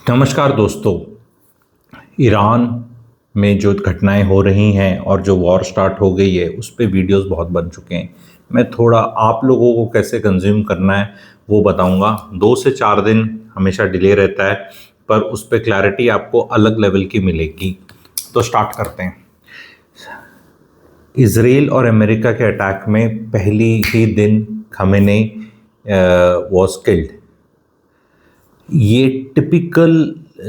नमस्कार दोस्तों। ईरान में जो घटनाएं हो रही हैं और जो वॉर स्टार्ट हो गई है उस पे वीडियोस बहुत बन चुके हैं। मैं थोड़ा आप लोगों को कैसे कंज्यूम करना है वो बताऊंगा। 2 से 4 दिन हमेशा डिले रहता है, पर उस पे क्लैरिटी आपको अलग लेवल की मिलेगी। तो स्टार्ट करते हैं। इसराइल और अमेरिका के अटैक में पहली ही दिन खमेनी वॉज किल्ड। ये टिपिकल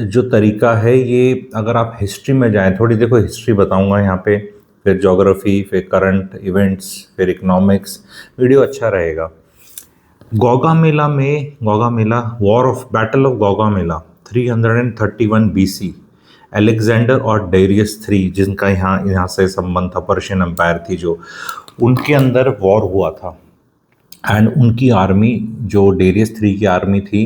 जो तरीका है, ये अगर आप हिस्ट्री में जाएं, थोड़ी देखो हिस्ट्री बताऊंगा यहाँ पे, फिर ज्योग्राफी, फिर करंट इवेंट्स, फिर इकोनॉमिक्स। वीडियो अच्छा रहेगा। Gaugamela war of battle of Gaugamela 331 BC। Alexander और डेरियस थ्री, जिनका यहाँ से संबंध था, पर्शियन एम्पायर थी जो, उनके अंदर वॉर हुआ था। एंड उनकी आर्मी, जो डेरियस थ्री की आर्मी थी,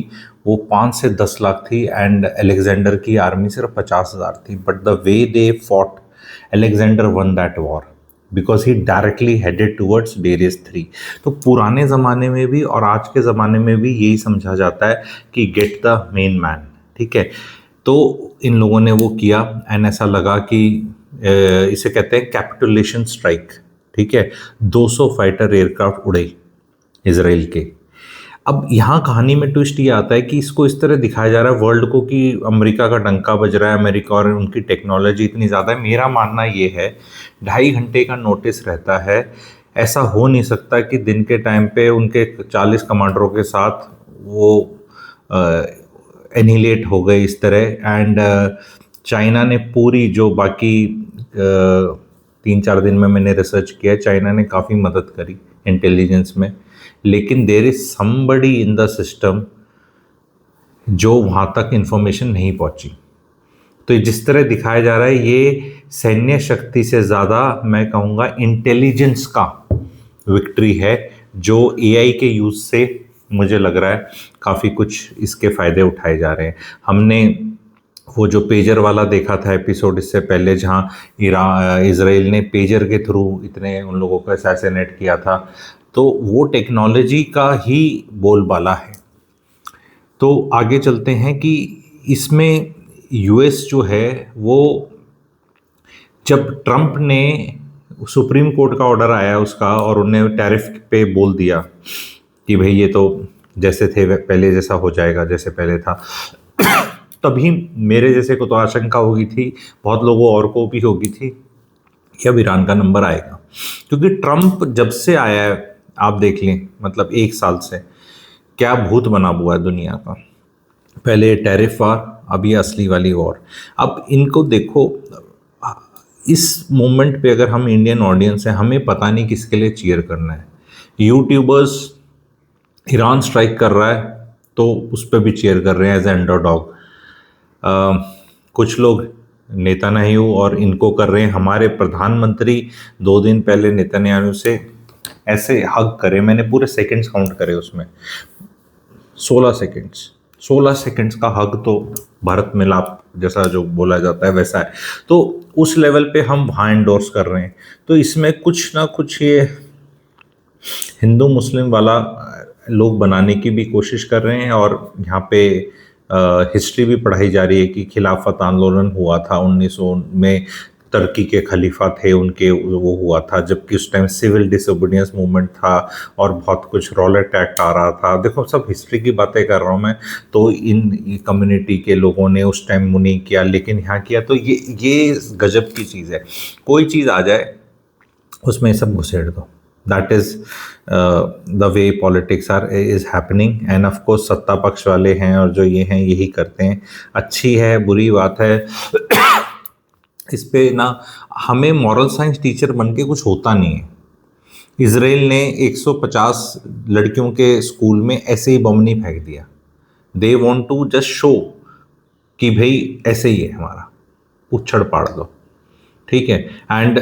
वो 5 से 10 लाख थी एंड अलेक्जेंडर की आर्मी सिर्फ 50,000 थी। But the way they fought, Alexander one that war because he directly headed towards Darius three. तो पुराने ज़माने में भी और आज के ज़माने में भी यही समझा जाता है कि गेट द मेन मैन। ठीक है, तो इन लोगों ने वो किया एंड ऐसा लगा कि इसे कहते हैं कैपिटुलेशन स्ट्राइक। ठीक है, 200 फाइटर एयरक्राफ्ट उड़े इसराइल के। अब यहाँ कहानी में ट्विस्ट ये आता है कि इसको इस तरह दिखाया जा रहा है वर्ल्ड को कि अमेरिका का डंका बज रहा है, अमेरिका और उनकी टेक्नोलॉजी इतनी ज़्यादा है। मेरा मानना ये है, 2.5 घंटे का नोटिस रहता है। ऐसा हो नहीं सकता कि दिन के टाइम पे उनके 40 कमांडरों के साथ वो एनिहिलेट हो गए इस तरह। एंड चाइना ने पूरी, जो बाकी 3-4 दिन में मैंने रिसर्च किया, चाइना ने काफ़ी मदद करी इंटेलिजेंस में, लेकिन there is somebody in the system जो वहाँ तक इंफॉर्मेशन नहीं पहुँची। तो जिस तरह दिखाया जा रहा है, ये सैन्य शक्ति से ज़्यादा मैं कहूँगा इंटेलिजेंस का विक्ट्री है, जो एआई के यूज़ से मुझे लग रहा है काफ़ी कुछ इसके फ़ायदे उठाए जा रहे हैं। हमने वो जो पेजर वाला देखा था एपिसोड इससे पहले, जहाँ इसराइल ने पेजर के थ्रू इतने उन लोगों को असैसिनेट किया था, तो वो टेक्नोलॉजी का ही बोलबाला है। तो आगे चलते हैं कि इसमें यूएस जो है वो, जब ट्रंप ने, सुप्रीम कोर्ट का ऑर्डर आया उसका और उन्हें टैरिफ पे बोल दिया कि भाई ये तो जैसे थे पहले जैसा हो जाएगा जैसे पहले था, तभी मेरे जैसे को तो आशंका होगी थी, बहुत लोगों और को भी होगी थी कि अब ईरान का नंबर आएगा। क्योंकि ट्रंप जब से आया है, आप देख लें, मतलब 1 साल से क्या भूत बना हुआ है दुनिया का। पहले टैरिफ वार, अब ये असली वाली वॉर। अब इनको देखो, इस मोमेंट पे अगर हम इंडियन ऑडियंस हैं, हमें पता नहीं किसके लिए चीयर करना है। यूट्यूबर्स ईरान स्ट्राइक कर रहा है तो उस पर भी चीयर कर रहे हैं एज ए अंडरडॉग। कुछ लोग नेतन्याहू और इनको कर रहे हैं। हमारे प्रधानमंत्री 2 दिन पहले नेतन्याहू से ऐसे हग करे, मैंने पूरे सेकंड्स काउंट करे उसमें, 16 सेकंड्स का हग तो भारत मिलाप जैसा जो बोला जाता है वैसा है। तो उस लेवल पे हम वहाँ एंडोर्स कर रहे हैं। तो इसमें कुछ ना कुछ ये हिंदू मुस्लिम वाला लोग बनाने की भी कोशिश कर रहे हैं। और यहाँ पे हिस्ट्री भी पढ़ाई जा रही है कि खिलाफत आंदोलन हुआ था 1900 में, तुर्की के खलीफा थे उनके, वो हुआ था जबकि उस टाइम सिविल डिसोबीडियंस मूवमेंट था और बहुत कुछ रॉलेट एक्ट आ रहा था। देखो, सब हिस्ट्री की बातें कर रहा हूँ मैं। तो इन कम्युनिटी के लोगों ने उस टाइम नहीं किया, लेकिन यहाँ किया। तो ये गजब की चीज़ है। कोई चीज़ आ जाए उसमें सब घुसेड़ दो। That is the way politics is happening. End of course सत्ता पक्ष वाले हैं और जो ये हैं यही करते हैं। अच्छी है, बुरी बात है, इस पे ना हमें मॉरल साइंस टीचर बन के कुछ होता नहीं है। इसराइल ने 150 लड़कियों के स्कूल में ऐसे ही बम नहीं फेंक दिया। They want to just show कि भाई ऐसे ही है हमारा, उछड़ पाड़ दो। ठीक है, एंड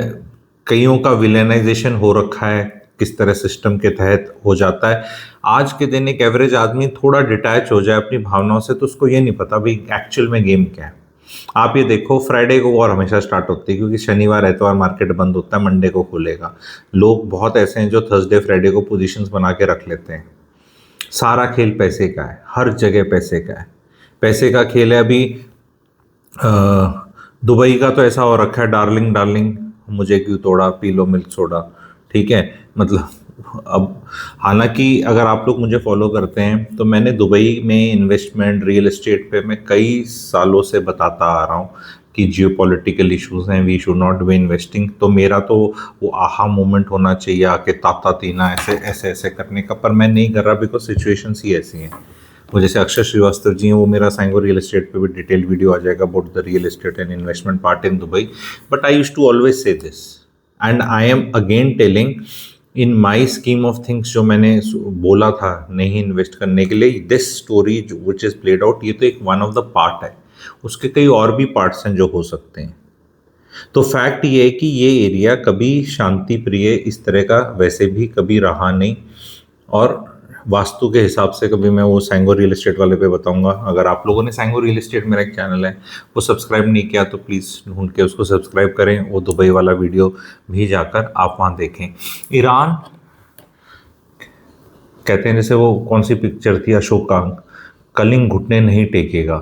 कईयों का विलेनाइजेशन हो रखा है, किस तरह सिस्टम के तहत हो जाता है। आज के दिन एक एवरेज आदमी थोड़ा डिटैच हो जाए अपनी भावनाओं से तो उसको ये नहीं पता भाई एक्चुअल में गेम क्या है। आप ये देखो, फ्राइडे को वॉर हमेशा स्टार्ट होती है क्योंकि शनिवार एतवार मार्केट बंद होता है, मंडे को खुलेगा। लोग बहुत ऐसे हैं जो थर्सडे फ्राइडे को पोजीशंस बना के रख लेते हैं। सारा खेल पैसे का है, हर जगह पैसे का है। पैसे का खेल है अभी। दुबई का तो ऐसा हो रखा है, डार्लिंग डार्लिंग मुझे क्यों तोड़ा, पी लो मिल्क सोडा। ठीक है, मतलब अब हालांकि अगर आप लोग मुझे फॉलो करते हैं तो मैंने दुबई में इन्वेस्टमेंट रियल एस्टेट पे मैं कई सालों से बताता आ रहा हूँ कि जियो पॉलिटिकल इशूज़ हैं, we should not be investing. तो मेरा तो वो आहा मोमेंट होना चाहिए आके ताता तीना ऐसे ऐसे ऐसे करने का, पर मैं नहीं कर रहा बिकॉज सिचुएशंस ही ऐसी हैं। वो जैसे अक्षर श्रीवास्तव जी हैं, वो मेरा सांगो रियल एस्टेट पे भी डिटेल वीडियो आ जाएगा about the real estate and investment part in Dubai. But I use to always say this and I am again telling in my scheme of things, जो मैंने बोला था नहीं इन्वेस्ट करने के लिए, this story which is played out, ये तो एक वन ऑफ द पार्ट है, उसके कई और भी पार्ट्स हैं जो हो सकते हैं। तो फैक्ट ये है कि ये एरिया कभी शांति प्रिय इस तरह का वैसे भी कभी रहा नहीं, और वास्तु के हिसाब से कभी मैं वो सांगो रियल एस्टेट वाले पे बताऊंगा। अगर आप लोगों ने सांगो रियल एस्टेट, मेरा एक चैनल है, वो सब्सक्राइब नहीं किया तो प्लीज़ ढूंढ के उसको सब्सक्राइब करें, वो दुबई वाला वीडियो भी जाकर आप वहाँ देखें। ईरान कहते हैं, जैसे वो कौन सी पिक्चर थी अशोकांग, कलिंग घुटने नहीं टेकेगा।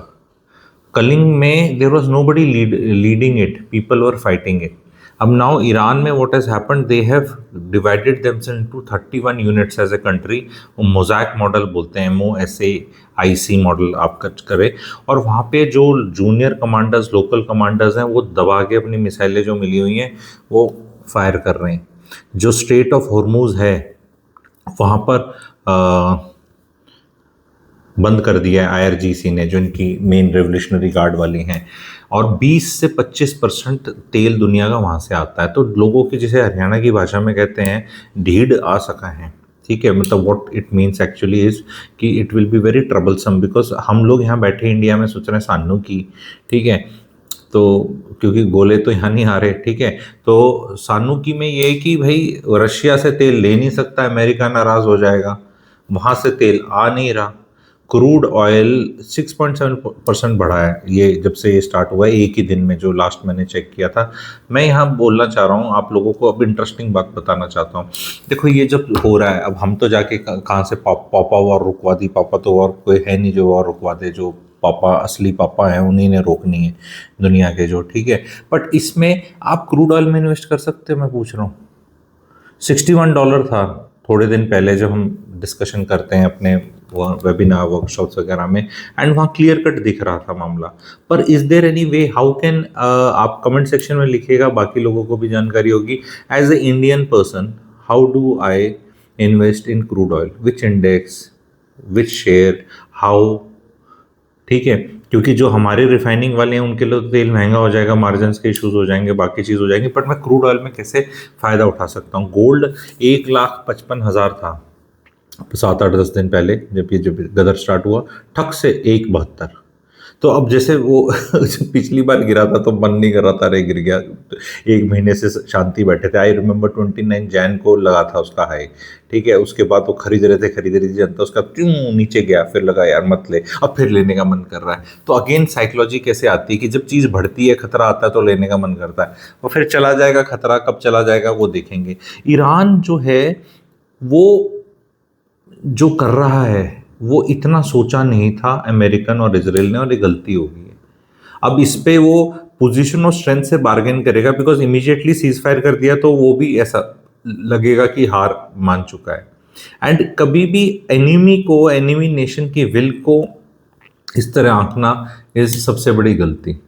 कलिंग में there was nobody leading it, people were fighting it. अब नाउ ईरान में what has happened, they have divided themselves into 31 units as a country. वो मोज़ैक मॉडल बोलते हैं, MOSAIC मॉडल आप करें, और वहाँ पे जो जूनियर कमांडर्स, लोकल कमांडर्स हैं, वो दबा के अपनी मिसाइलें जो मिली हुई हैं वो फायर कर रहे हैं। जो स्ट्रेट ऑफ हॉर्मूज है वहाँ पर बंद कर दिया है IRGC ने, जो इनकी मेन रेवोल्यूशनरी गार्ड वाली हैं, और 20 से 25% तेल दुनिया का वहाँ से आता है। तो लोगों की, जिसे हरियाणा की भाषा में कहते हैं, ढीढ़ आ सका है। ठीक है, मतलब what it means actually is कि it will be very troublesome, because हम लोग यहाँ बैठे इंडिया में सोच रहे हैं सानू की, ठीक है, तो क्योंकि गोले तो यहाँ नहीं आ रहे, ठीक है, तो सानू की में ये है कि भाई रशिया से तेल ले नहीं सकता, अमेरिका नाराज़ हो जाएगा, वहाँ से तेल आ नहीं रहा। क्रूड ऑयल 6.7% बढ़ा है ये, जब से ये स्टार्ट हुआ है एक ही दिन में, जो लास्ट मैंने चेक किया था। मैं यहाँ बोलना चाह रहा हूँ आप लोगों को, अब इंटरेस्टिंग बात बताना चाहता हूँ। देखो ये जब हो रहा है, अब हम तो जाके कहाँ से पापा वॉर रुकवा दी, पापा तो और कोई है नहीं जो वॉर रुकवा दे, जो पापा असली पापा हैं उन्हीं ने रोकनी है दुनिया के जो, ठीक है। बट इसमें आप क्रूड ऑयल में इन्वेस्ट कर सकते हो, मैं पूछ रहा हूँ। $61 था थोड़े दिन पहले, जब हम डिस्कशन करते हैं अपने वेबिनार वर्कशॉप्स वगैरह में, एंड वहाँ क्लियर कट दिख रहा था मामला। पर is there any way, how can, आप कमेंट सेक्शन में लिखिएगा, बाकी लोगों को भी जानकारी होगी। As a Indian person, how do I invest in crude oil, which index, which share, how, ठीक है, क्योंकि जो हमारे रिफाइनिंग वाले हैं उनके लिए तो तेल महंगा हो जाएगा, मार्जिन के इशूज़ हो जाएंगे, बाकी चीज़ हो जाएंगी, बट मैं क्रूड ऑयल में कैसे फ़ायदा उठा सकता हूँ। गोल्ड 1,55,000 था 7-8-10 दिन पहले, जब गदर स्टार्ट हुआ, ठक से 1,72। तो अब जैसे वो पिछली बार गिरा था तो मन नहीं कर रहा था, अरे गिर गया, एक महीने से शांति बैठे थे। आई रिमेंबर 29 जैन को लगा था उसका हाई, ठीक है, उसके बाद वो खरीद रहे थे जनता, उसका क्यों नीचे गया, फिर लगा यार मत ले, अब फिर लेने का मन कर रहा है। तो अगेन साइकोलॉजी कैसे आती है कि जब चीज़ बढ़ती है, खतरा आता है, तो लेने का मन करता है, वो फिर चला जाएगा खतरा, कब चला जाएगा वो देखेंगे। ईरान जो है वो जो कर रहा है वो इतना सोचा नहीं था अमेरिकन और इजराइल ने, और ये गलती हो गई है। अब इस पे वो पोजीशन और स्ट्रेंथ से बार्गेन करेगा, बिकॉज इमीडिएटली सीज फायर कर दिया तो वो भी ऐसा लगेगा कि हार मान चुका है। एंड कभी भी एनिमी नेशन की विल को इस तरह आंकना इस सबसे बड़ी गलती।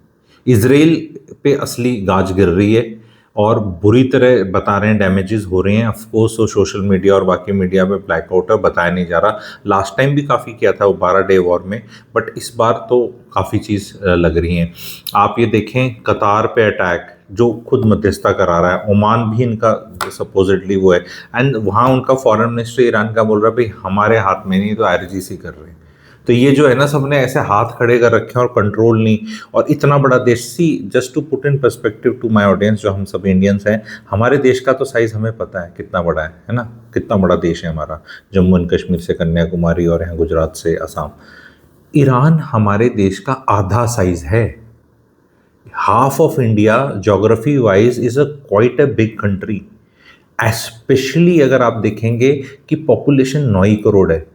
इजराइल पे असली गाज गिर रही है और बुरी तरह बता रहे हैं, डैमेजेस हो रहे हैं, ऑफकोर्स वो सोशल मीडिया और बाकी मीडिया में ब्लैकआउट है, बताया नहीं जा रहा। लास्ट टाइम भी काफ़ी किया था वो 12 डे वॉर में, बट इस बार तो काफ़ी चीज़ लग रही हैं। आप ये देखें, कतार पे अटैक जो खुद मध्यस्थता करा रहा है, ओमान भी इनका सपोजिटली वो है, एंड वहाँ उनका फॉरेन मिनिस्टर ईरान का बोल रहा है भाई हमारे हाथ में नहीं, तो IRGC कर रहे हैं। तो ये जो है ना, सबने ऐसे हाथ खड़े कर रखे हैं और कंट्रोल नहीं। और इतना बड़ा देश, see just to put in perspective to my audience, जो हम सब इंडियंस हैं, हमारे देश का तो साइज़ हमें पता है कितना बड़ा है ना, कितना बड़ा देश है हमारा, जम्मू एंड कश्मीर से कन्याकुमारी और यहाँ गुजरात से असम। ईरान हमारे देश का आधा साइज़ है, half of India geography wise is a quite a big country. Especially अगर आप देखेंगे कि पॉपुलेशन 9 करोड़ है,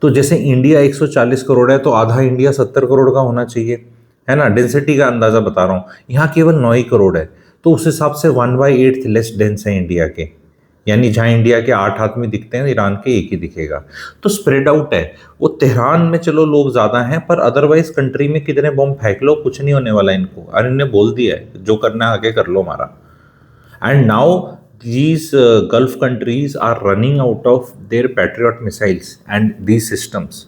तो जैसे इंडिया 140 करोड़ है तो आधा इंडिया 70 करोड़ का होना चाहिए, है ना? डेंसिटी का अंदाजा बता रहा हूँ। यहाँ केवल 9 ही करोड़ है, तो उस हिसाब से 1/8 लेस डेंस है इंडिया के। यानी जहाँ इंडिया के 8 आदमी दिखते हैं, ईरान के एक ही दिखेगा। तो स्प्रेड आउट है। वो तेहरान में चलो लोग ज्यादा हैं, पर अदरवाइज कंट्री में कितने बम फेंक लो, कुछ नहीं होने वाला इनको। और इन्हें बोल दिया है जो करना है आगे कर लो हमारा। And now these Gulf countries are running out of their Patriot missiles and these systems.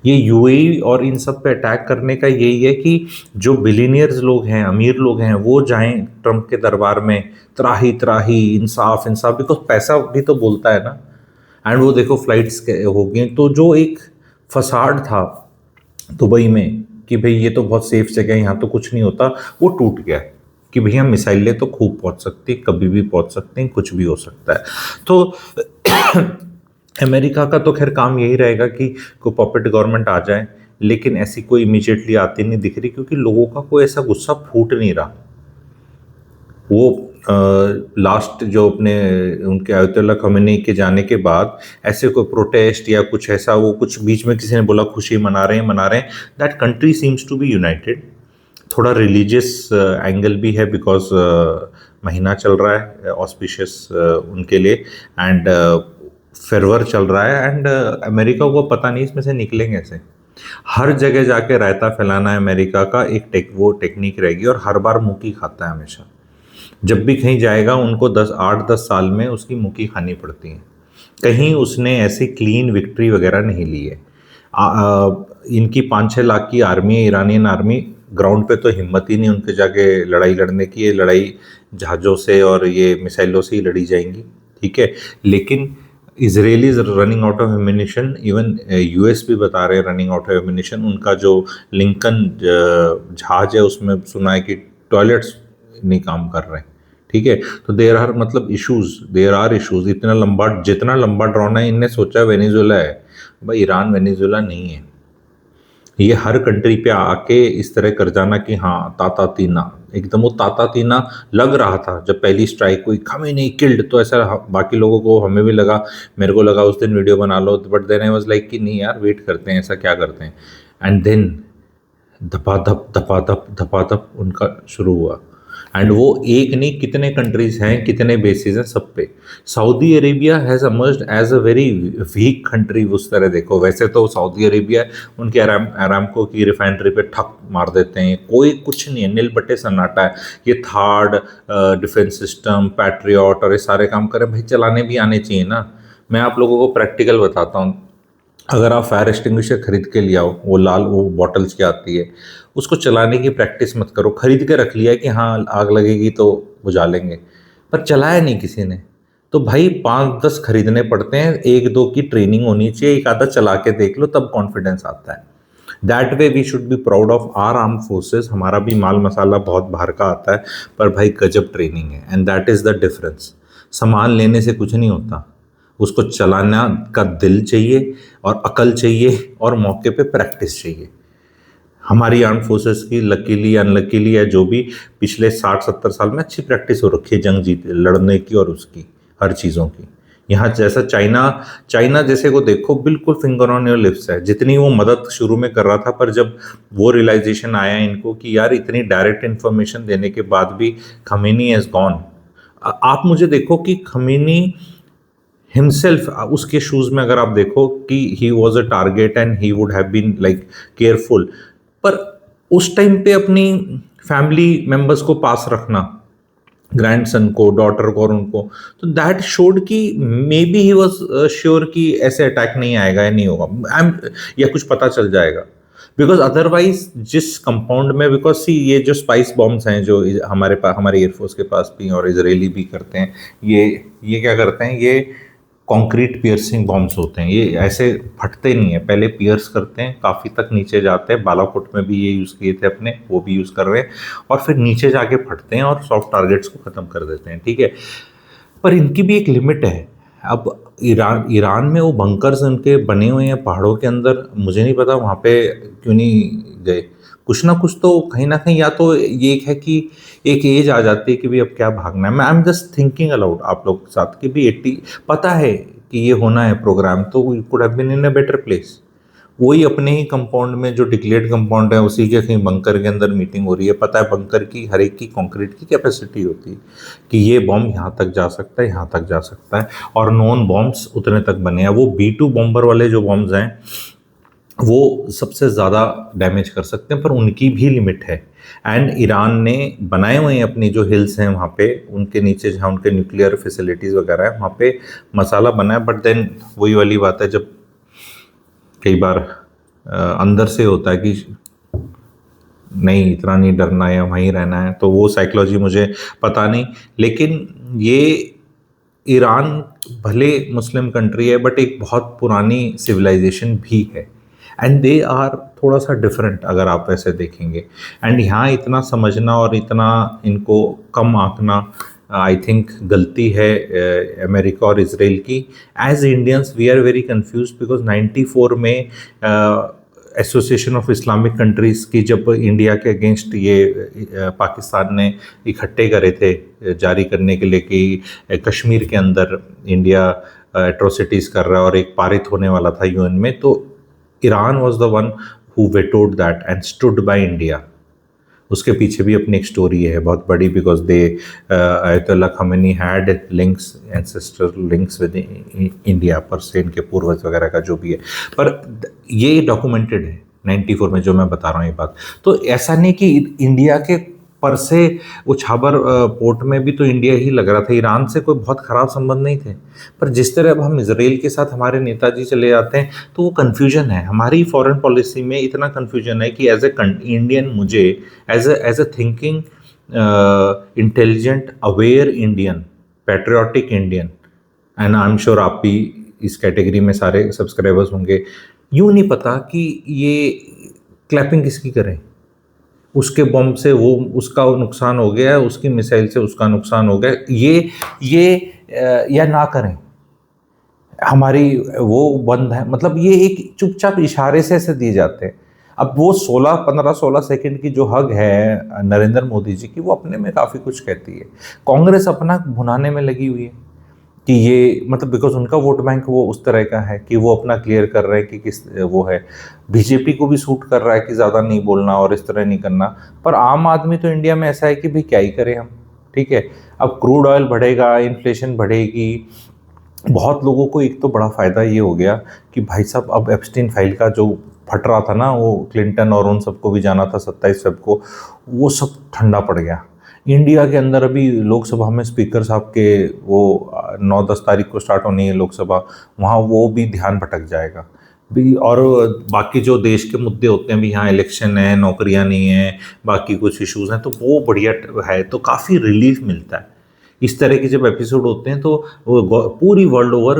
ये यूएई और इन सब पे अटैक करने का यही है कि जो बिलीनियर्स लोग हैं, अमीर लोग हैं, वो जाएं ट्रम्प के दरबार में, त्राही त्राही, इंसाफ इंसाफ, बिकॉज पैसा भी तो बोलता है ना। एंड वो देखो फ्लाइट्स हो गई, तो जो एक फसाड था दुबई में कि भाई ये तो बहुत सेफ जगह है, यहाँ तो कुछ नहीं होता, वो टूट गया कि भैया मिसाइलें तो खूब पहुंच सकती, कभी भी पहुंच सकते हैं, कुछ भी हो सकता है। तो अमेरिका का तो खैर काम यही रहेगा कि कोई पॉपेट गवर्नमेंट आ जाए, लेकिन ऐसी कोई इमीडिएटली आती नहीं दिख रही, क्योंकि लोगों का कोई ऐसा गुस्सा फूट नहीं रहा। वो लास्ट जो अपने उनके आयतुल्लाह खमेनी के जाने के बाद ऐसे कोई प्रोटेस्ट या कुछ ऐसा, वो कुछ बीच में किसी ने बोला खुशी मना रहे हैं, that country seems to be united. थोड़ा रिलीजियस एंगल भी है, बिकॉज महीना चल रहा है ऑस्पिशियस उनके लिए, एंड फेरवर चल रहा है, एंड अमेरिका को पता नहीं इसमें से निकलेंगे कैसे। हर जगह जाके रायता फैलाना है अमेरिका का एक वो टेक्निक रहेगी, और हर बार मुक्की खाता है हमेशा। जब भी कहीं जाएगा उनको 8-10 साल में उसकी मुक्की खानी पड़ती है। कहीं उसने ऐसी क्लीन विक्ट्री वगैरह नहीं ली है। इनकी 5-6 लाख की आर्मी है, ईरानियन आर्मी, ग्राउंड पे तो हिम्मत ही नहीं उनके जाके लड़ाई लड़ने की। ये लड़ाई जहाज़ों से और ये मिसाइलों से ही लड़ी जाएंगी, ठीक है। लेकिन Israeli running out of ammunition, even US भी बता रहे हैं रनिंग आउट ऑफ एम्यूनिशन। उनका जो लिंकन जहाज है उसमें सुना है कि टॉयलेट्स नहीं काम कर रहे हैं, ठीक है। तो देर आर इशूज। जितना लंबा ड्रोन है, इनने सोचा वेनेजुएला है, भाई ईरान वेनेजुएला नहीं है। ये हर कंट्री पे आके इस तरह कर जाना कि हाँ ताता तीना, एकदम वो ताता तीना लग रहा था जब पहली स्ट्राइक हुई, खमेनी किल्ड, तो ऐसा बाकी लोगों को, हमें भी लगा, मेरे को लगा उस दिन वीडियो बना लो, but then I was like कि नहीं यार वेट करते हैं, ऐसा क्या करते हैं। एंड देन धपाधप उनका शुरू हुआ। एंड वो एक नहीं, कितने कंट्रीज हैं, कितने बेसिस हैं सब पे। Saudi Arabia has emerged as a very weak country. उस तरह देखो, वैसे तो सऊदी अरेबिया उनके अरामको की रिफाइनरी पे ठक मार देते हैं, कोई कुछ नहीं है, नील बट्टे सन्नाटा है। ये थार्ड डिफेंस सिस्टम, पैट्रियट और ये सारे काम करें, भाई चलाने भी आने चाहिए ना। मैं आप लोगों को प्रैक्टिकल बताता हूँ। अगर आप फायर एक्सटिंग्विशर खरीद के ले आओ, वो लाल वो बॉटल्स की आती है, उसको चलाने की प्रैक्टिस मत करो। खरीद के रख लिया कि हाँ आग लगेगी तो बुझा लेंगे, पर चलाया नहीं किसी ने। तो भाई 5-10 खरीदने पड़ते हैं, 1-2 की ट्रेनिंग होनी चाहिए, एक आधा चला के देख लो, तब कॉन्फिडेंस आता है। That way we should be proud of our arm forces. हमारा भी माल मसाला बहुत बाहर का आता है, पर भाई गजब ट्रेनिंग है, and that is the difference. सामान लेने से कुछ नहीं होता, उसको चलाना का दिल चाहिए और अकल चाहिए और मौके पे प्रैक्टिस चाहिए। हमारी आर्म फोर्सेस की लकीली अनलकीली है जो भी, पिछले 60-70 साल में अच्छी प्रैक्टिस हो रखी है जंग जीते लड़ने की और उसकी हर चीज़ों की। यहाँ जैसा चाइना जैसे को देखो, बिल्कुल फिंगर ऑन योर लिप्स है। जितनी वो मदद शुरू में कर रहा था, पर जब वो रियलाइजेशन आया इनको कि यार इतनी डायरेक्ट इन्फॉर्मेशन देने के बाद भी खमेनी हैज़ गॉन। आप मुझे देखो कि खमेनी हिमसेल्फ, उसके शूज में अगर आप देखो कि he was a target and he would have been like careful, पर उस टाइम पे अपनी फैमिली मेंबर्स को पास रखना, ग्रैंडसन को, डॉटर को और उनको, तो दैट शोड कि may be he was sure कि ऐसे अटैक नहीं आएगा या नहीं होगा, या कुछ पता चल जाएगा। बिकॉज अदरवाइज जिस कंपाउंड में, बिकॉज सी ये जो स्पाइस बॉम्ब्स हैं जो हमारे पास, हमारे एयरफोर्स के पास भी और इजरायली भी करते हैं, ये क्या करते हैं, ये कंक्रीट पियर्सिंग बॉम्ब्स होते हैं। ये ऐसे फटते नहीं है, पहले पियर्स करते हैं, काफ़ी तक नीचे जाते हैं। बालाकोट में भी ये यूज़ किए थे अपने, वो भी यूज़ कर रहे हैं, और फिर नीचे जाके फटते हैं और सॉफ्ट टारगेट्स को ख़त्म कर देते हैं, ठीक है। पर इनकी भी एक लिमिट है। अब ईरान में वो बंकर्स उनके बने हुए हैं पहाड़ों के अंदर, मुझे नहीं पता वहाँ पे क्यों नहीं गए। कुछ ना कुछ तो कहीं ना कहीं, या तो ये है कि एक एज आ जाती है कि भाई अब क्या भागना है। मैं I am just thinking allowed आप लोग के साथ कि भी 80, पता है कि ये होना है प्रोग्राम, तो you could have been in a better place. वही अपने ही कंपाउंड में जो डिक्लेयर्ड कंपाउंड है उसी के कहीं बंकर के अंदर मीटिंग हो रही है। पता है बंकर की हर एक की कंक्रीट की कैपेसिटी होती है कि ये बॉम्ब यहाँ तक जा सकता है, यहाँ तक जा सकता है, और नॉन बॉम्ब्स उतने तक बने हैं। वो B2 बॉम्बर वाले जो बॉम्ब्स हैं वो सबसे ज़्यादा डैमेज कर सकते हैं, पर उनकी भी लिमिट है। एंड ईरान ने बनाए हुए हैं अपनी जो हिल्स हैं वहाँ पे, उनके नीचे जहाँ उनके न्यूक्लियर फैसिलिटीज़ वगैरह है वहाँ पे मसाला बना है। बट देन वही वाली बात है, जब कई बार अंदर से होता है कि नहीं इतना नहीं डरना है या वहीं रहना है, तो वो साइकोलॉजी मुझे पता नहीं। लेकिन ये ईरान भले मुस्लिम कंट्री है बट एक बहुत पुरानी सिविलाइजेशन भी है, एंड दे आर थोड़ा सा डिफरेंट अगर आप ऐसे देखेंगे। एंड यहाँ इतना समझना और इतना इनको कम आंकना आई थिंक गलती है अमेरिका और इसराइल की। As Indians we are very confuse because 94 में एसोसिएशन ऑफ इस्लामिक कंट्रीज़ की जब इंडिया के अगेंस्ट ये पाकिस्तान ने इकट्ठे करे थे जारी करने के लिए कि कश्मीर के अंदर इंडिया एट्रोसिटीज़ कर रहा है और एक पारित होने वाला था UN में, तो Iran was the one who vetoed that and stood by India. उसके पीछे भी अपनी एक स्टोरी है बहुत बड़ी, because they Ayatollah Khamenei had links, ancestral links with India पर से, इनके पूर्वज वगैरह का जो भी है। पर ये डॉक्यूमेंटेड है 94 में जो मैं बता रहा हूँ ये बात। तो ऐसा नहीं कि इंडिया के पर से वो छाबर पोर्ट में भी तो इंडिया ही लग रहा था, ईरान से कोई बहुत ख़राब संबंध नहीं थे। पर जिस तरह अब हम इसराइल के साथ हमारे नेताजी चले जाते हैं तो वो कन्फ्यूजन है, हमारी फॉरेन पॉलिसी में इतना कन्फ्यूजन है कि एज ए इंडियन मुझे as a thinking intelligent aware Indian, patriotic Indian, and I am sure आप भी इस कैटेगरी में सारे सब्सक्राइबर्स होंगे, यूँ नहीं पता कि ये क्लैपिंग किसकी करें। उसके बम से वो उसका नुकसान हो गया, उसकी मिसाइल से उसका नुकसान हो गया, ये या ना करें, हमारी वो बंद है। मतलब ये एक चुपचाप इशारे से ऐसे दिए जाते हैं। अब वो 15-16 सेकंड की जो हग है नरेंद्र मोदी जी की, वो अपने में काफ़ी कुछ कहती है। कांग्रेस अपना भुनाने में लगी हुई है कि ये मतलब बिकॉज उनका वोट बैंक वो उस तरह का है कि वो अपना क्लियर कर रहे हैं कि किस वो है। बीजेपी को भी सूट कर रहा है कि ज़्यादा नहीं बोलना और इस तरह नहीं करना, पर आम आदमी तो इंडिया में ऐसा है कि भाई क्या ही करें हम, ठीक है। अब क्रूड ऑयल बढ़ेगा, इन्फ्लेशन बढ़ेगी, बहुत लोगों को एक तो बड़ा फ़ायदा ये हो गया कि भाई साहब अब एप्स्टीन फाइल का जो फट रहा था ना, वो क्लिंटन और उन सबको भी जाना था 27 फेब को, वो सब ठंडा पड़ गया। इंडिया के अंदर अभी लोकसभा में स्पीकर साहब के वो 9-10 तारीख को स्टार्ट होनी है लोकसभा, वहाँ वो भी ध्यान भटक जाएगा भी। और बाकी जो देश के मुद्दे होते हैं भी, यहाँ इलेक्शन है, नौकरियाँ नहीं हैं, बाकी कुछ इश्यूज़ हैं, तो वो बढ़िया है, तो काफ़ी रिलीफ मिलता है। इस तरह के जब एपिसोड होते हैं तो पूरी वर्ल्ड ओवर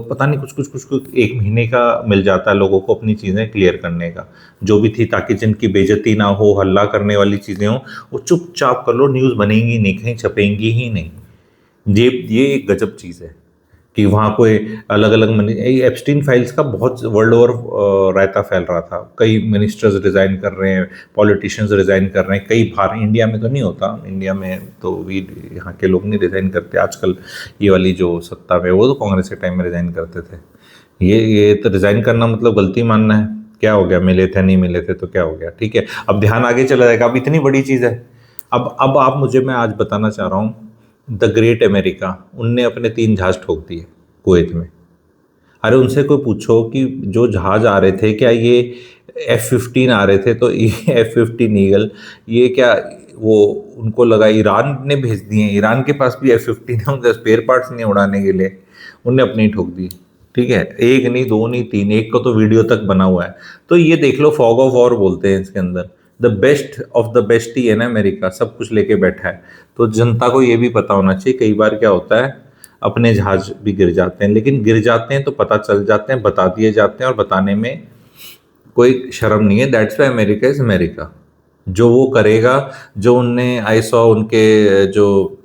पता नहीं कुछ 1 महीने का मिल जाता है लोगों को अपनी चीज़ें क्लियर करने का, जो भी थी, ताकि जिनकी बेइज्जती ना हो, हल्ला करने वाली चीज़ें हों, वो चुपचाप कर लो, न्यूज़ बनेंगी नहीं, कहीं छपेंगी ही नहीं। ये एक गजब चीज़ है कि वहाँ कोई अलग अलग एप्स्टीन फाइल्स का बहुत वर्ल्ड ओवर रायता फैल रहा था। कई मिनिस्टर्स रिज़ाइन कर रहे हैं, पॉलिटिशियंस रिज़ाइन कर रहे हैं, कई बार। इंडिया में तो नहीं होता, इंडिया में तो भी यहाँ के लोग नहीं रिज़ाइन करते आजकल। ये वाली जो सत्ता में, वो तो कांग्रेस के टाइम में रिज़ाइन करते थे। ये तो रिज़ाइन करना मतलब गलती मानना है। क्या हो गया, मिले थे नहीं मिले थे तो क्या हो गया, ठीक है। अब ध्यान आगे चला जाएगा, अब इतनी बड़ी चीज़ है। अब आप मुझे, मैं आज बताना चाह रहा हूँ, द ग्रेट अमेरिका, उनने अपने 3 जहाज़ ठोक दिए कुवैत में। अरे उनसे कोई पूछो कि जो जहाज़ आ रहे थे क्या ये F-15 आ रहे थे, तो ये F-15 ईगल, ये क्या वो उनको लगा ईरान ने भेज दिए, ईरान के पास भी F-15 है, उनके स्पेयर पार्ट्स नहीं उड़ाने के लिए, उनने अपने ही ठोक दी, ठीक है। 1 नहीं 2 नहीं 3, एक का तो वीडियो तक बना हुआ है। तो ये देख लो, फॉग ऑफ वॉर बोलते हैं इसके अंदर। The best of the best ही है ना अमेरिका, सब कुछ लेके बैठा है। तो जनता को ये भी पता होना चाहिए, कई बार क्या होता है अपने जहाज भी गिर जाते हैं, लेकिन गिर जाते हैं तो पता चल जाते हैं, बता दिए जाते हैं, और बताने में कोई शर्म नहीं है। That's why America is America. जो वो करेगा, जो उनने आई सॉ उनके जो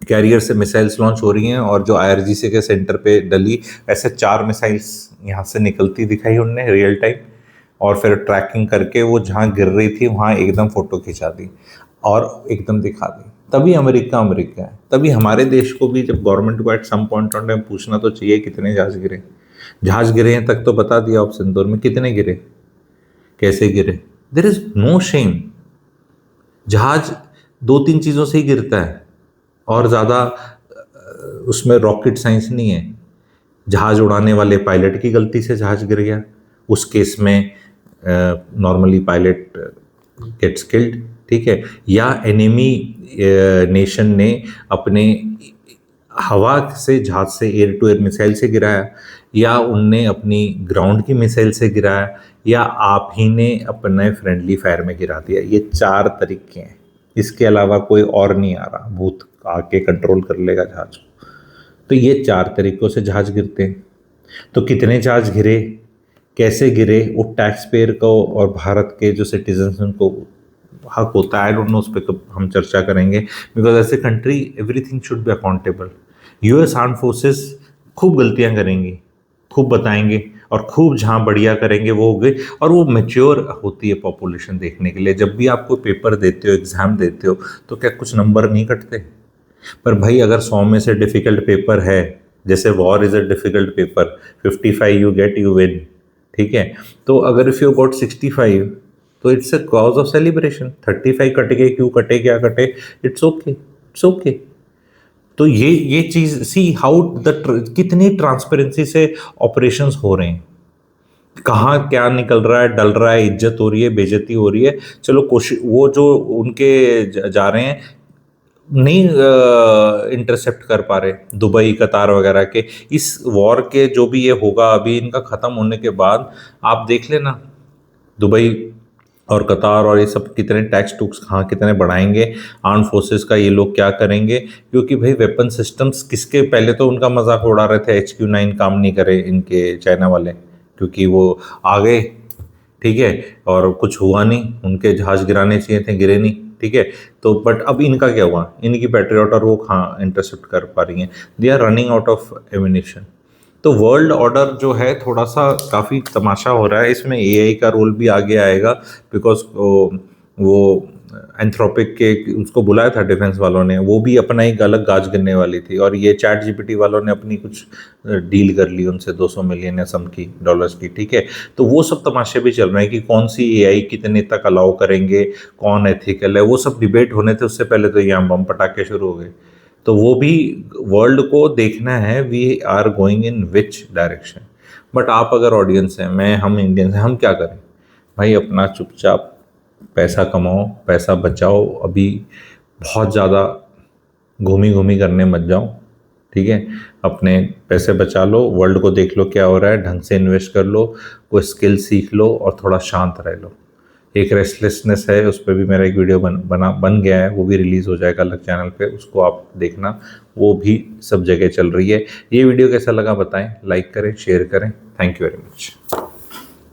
कैरियर से मिसाइल्स लॉन्च हो रही हैं और जो IRGC के सेंटर पे डली, ऐसे 4 मिसाइल्स यहाँ से निकलती दिखाई उनने रियल टाइम, और फिर ट्रैकिंग करके वो जहाँ गिर रही थी वहाँ एकदम फ़ोटो खिंचा दी और एकदम दिखा दी। तभी अमेरिका अमेरिका है। तभी हमारे देश को भी जब गवर्नमेंट को at some point on time पूछना तो चाहिए कितने जहाज गिरे। जहाज गिरे हैं तक तो बता दिया ऑप्शन 2 में, कितने गिरे, कैसे गिरे। There is no shame. जहाज 2-3 चीज़ों से ही गिरता है और ज़्यादा उसमें रॉकेट साइंस नहीं है। जहाज उड़ाने वाले पायलट की गलती से जहाज गिर गया, उस केस में नॉर्मली पायलट गेट्स किल्ड, ठीक है। या एनिमी नेशन ने अपने हवा से जहाज से एयर टू एयर मिसाइल से गिराया, या उनने अपनी ग्राउंड की मिसाइल से गिराया, या आप ही ने अपने फ्रेंडली फायर में गिरा दिया। ये 4 तरीके हैं, इसके अलावा कोई और नहीं आ रहा भूत आके कंट्रोल कर लेगा जहाज को। तो ये 4 तरीकों से जहाज गिरते हैं। तो कितने जहाज गिरे, कैसे गिरे, वो टैक्स पेयर को और भारत के जो सिटीजन्स उनको हक होता है। आई डोंट नो, उस पर हम चर्चा करेंगे, because as a country everything should be accountable. US arm forces खूब गलतियां करेंगी, खूब बताएंगे, और खूब जहाँ बढ़िया करेंगे वो हो गए। और वो मेच्योर होती है पॉपुलेशन देखने के लिए। जब भी आप कोई पेपर देते हो, एग्ज़ाम देते हो, तो क्या कुछ नंबर नहीं कटते? पर भाई अगर 100 में से डिफ़िकल्ट पेपर है, जैसे war is a difficult paper, 55 you get you win, ठीक है। तो अगर इफ़ यू गॉट 65 तो it's a cause of celebration. 35 cut गए, क्यों कटे, क्या कटे, इट्स ओके, इट्स ओके। तो ये चीज़ सी हाउ कितनी ट्रांसपेरेंसी से ऑपरेशंस हो रहे हैं, कहाँ क्या निकल रहा है, डल रहा है, इज्जत हो रही है, बेइज्जती हो रही है। चलो कोशिश, वो जो उनके जा रहे हैं नहीं इंटरसेप्ट कर पा रहे, दुबई कतार वगैरह के, इस वॉर के जो भी ये होगा अभी इनका ख़त्म होने के बाद, आप देख लेना दुबई और कतार और ये सब कितने टैक्स टूक्स कहाँ कितने बढ़ाएंगे, आर्म फोर्सेस का ये लोग क्या करेंगे। क्योंकि भाई वेपन सिस्टम्स किसके, पहले तो उनका मजाक उड़ा रहे थे HQ9 काम नहीं करे इनके चाइना वाले, क्योंकि वो आ गए, ठीक है, और कुछ हुआ नहीं, उनके जहाज गिराने चाहिए थे, गिरे नहीं, ठीक है। तो बट अब इनका क्या हुआ, इनकी पैट्रियट और वो कहाँ इंटरसेप्ट कर पा रही हैं, they are running out of ammunition. तो वर्ल्ड ऑर्डर जो है थोड़ा सा काफ़ी तमाशा हो रहा है, इसमें AI का रोल भी आगे आएगा, बिकॉज वो एंथ्रोपिक के उसको बुलाया था डिफेंस वालों ने, वो भी अपना एक अलग गाज गिरने वाली थी, और ये चैट GPT वालों ने अपनी कुछ डील कर ली उनसे 200 मिलियन या सम की डॉलर्स की, ठीक है। तो वो सब तमाशे भी चल रहे हैं कि कौन सी AI कितने तक अलाउ करेंगे, कौन एथिकल है, वो सब डिबेट होने थे। उससे पहले तो यहाँ बम पटाखे शुरू हो गए। तो वो भी वर्ल्ड को देखना है, we are going in which direction. But आप अगर ऑडियंस हैं, मैं, हम इंडियंस हैं, हम क्या करें भाई, अपना चुपचाप पैसा कमाओ, पैसा बचाओ। अभी बहुत ज़्यादा घूमी घूमी करने मत जाओ, ठीक है। अपने पैसे बचा लो, वर्ल्ड को देख लो क्या हो रहा है, ढंग से इन्वेस्ट कर लो, कोई स्किल सीख लो, और थोड़ा शांत रह लो। एक रेस्टलेसनेस है, उस पर भी मेरा एक वीडियो बन गया है, वो भी रिलीज़ हो जाएगा अलग चैनल पे, उसको आप देखना, वो भी सब जगह चल रही है। ये वीडियो कैसा लगा बताएं, लाइक करें, शेयर करें। Thank you very much.